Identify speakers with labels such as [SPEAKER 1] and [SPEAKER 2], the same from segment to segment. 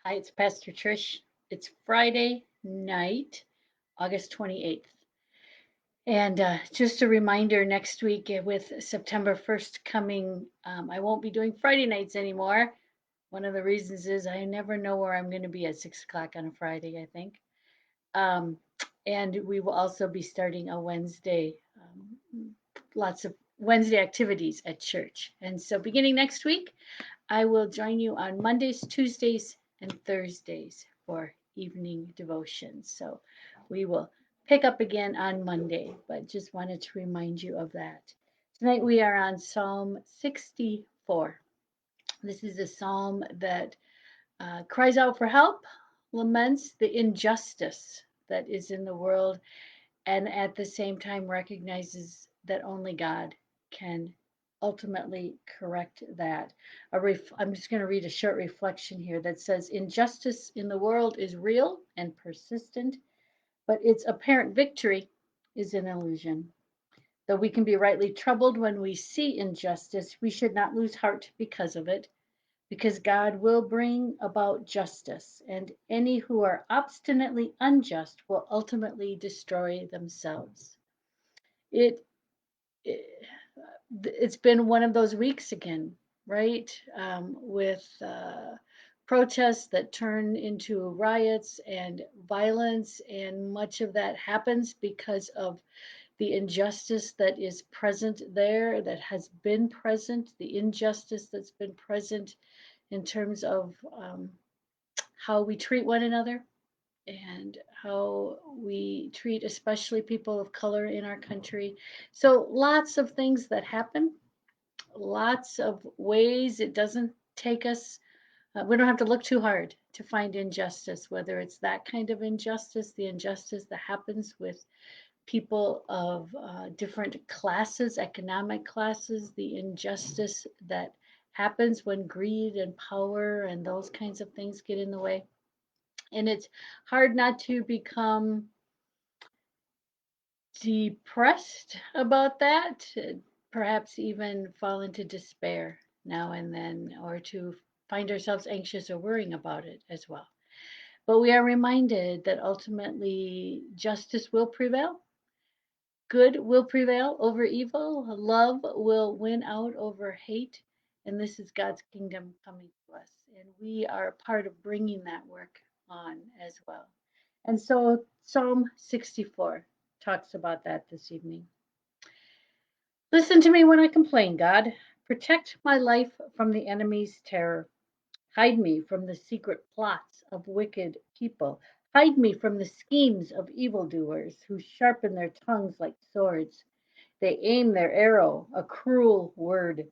[SPEAKER 1] Hi, it's Pastor Trish. It's Friday night, August 28th. And just a reminder next week with September 1st coming, I won't be doing Friday nights anymore. One of the reasons is I never know where I'm going to be at 6 o'clock on a Friday, I think. Um, and we will also be starting a Wednesday, lots of Wednesday activities at church. And so beginning next week, I will join you on Mondays, Tuesdays, and Thursdays for evening devotions. So we will pick up again on Monday, but just wanted to remind you of that. Tonight we are on Psalm 64. This is a psalm that cries out for help, laments the injustice that is in the world, and at the same time recognizes that only God can ultimately correct that. I'm just going to read a short reflection here that says, injustice in the world is real and persistent, but its apparent victory is an illusion. Though we can be rightly troubled when we see injustice, we should not lose heart because of it, because God will bring about justice, and any who are obstinately unjust will ultimately destroy themselves. It, it it's been one of those weeks again, right? With protests that turn into riots and violence, and much of that happens because of the injustice that is present there, that has been present, the injustice that's been present in terms of how we treat one another and how we treat especially people of color in our country. So lots of things that happen, lots of ways it doesn't take us, we don't have to look too hard to find injustice, whether it's that kind of injustice, the injustice that happens with people of different classes, economic classes, the injustice that happens when greed and power and those kinds of things get in the way. And it's hard not to become depressed about that, perhaps even fall into despair now and then, or to find ourselves anxious or worrying about it as well. But we are reminded that ultimately justice will prevail, good will prevail over evil, love will win out over hate, and this is God's kingdom coming to us. And we are a part of bringing that work on as well. And so Psalm 64 talks about that this evening. Listen to me when I complain, God. Protect my life from the enemy's terror. Hide me from the secret plots of wicked people. Hide me from the schemes of evildoers who sharpen their tongues like swords. They aim their arrow, a cruel word,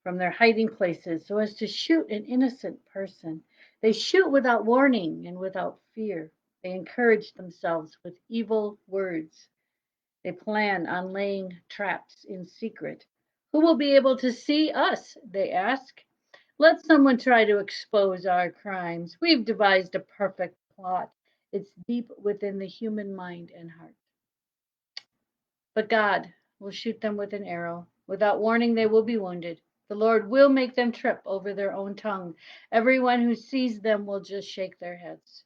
[SPEAKER 1] from their hiding places so as to shoot an innocent person. They shoot without warning and without fear. They encourage themselves with evil words. They plan on laying traps in secret. Who will be able to see us? They ask. Let someone try to expose our crimes. We've devised a perfect plot. It's deep within the human mind and heart. But God will shoot them with an arrow. Without warning, they will be wounded. The Lord will make them trip over their own tongue. Everyone who sees them will just shake their heads.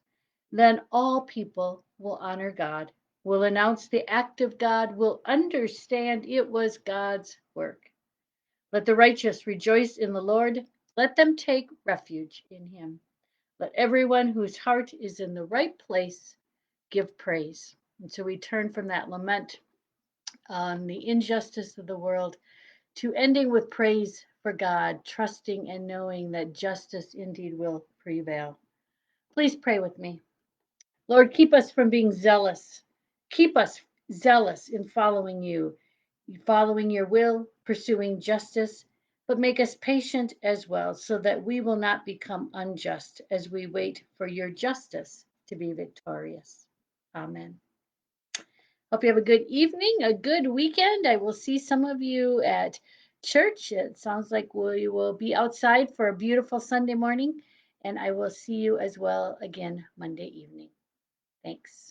[SPEAKER 1] Then all people will honor God, will announce the act of God, will understand it was God's work. Let the righteous rejoice in the Lord. Let them take refuge in him. Let everyone whose heart is in the right place give praise. And so we turn from that lament on the injustice of the world to ending with praise for God, trusting and knowing that justice indeed will prevail. Please pray with me. Lord, keep us from being zealous. Keep us zealous in following your will, pursuing justice, but make us patient as well so that we will not become unjust as we wait for your justice to be victorious. Amen. Hope you have a good evening, a good weekend. I will see some of you at church. It sounds like we will be outside for a beautiful Sunday morning, and I will see you as well again Monday evening. Thanks.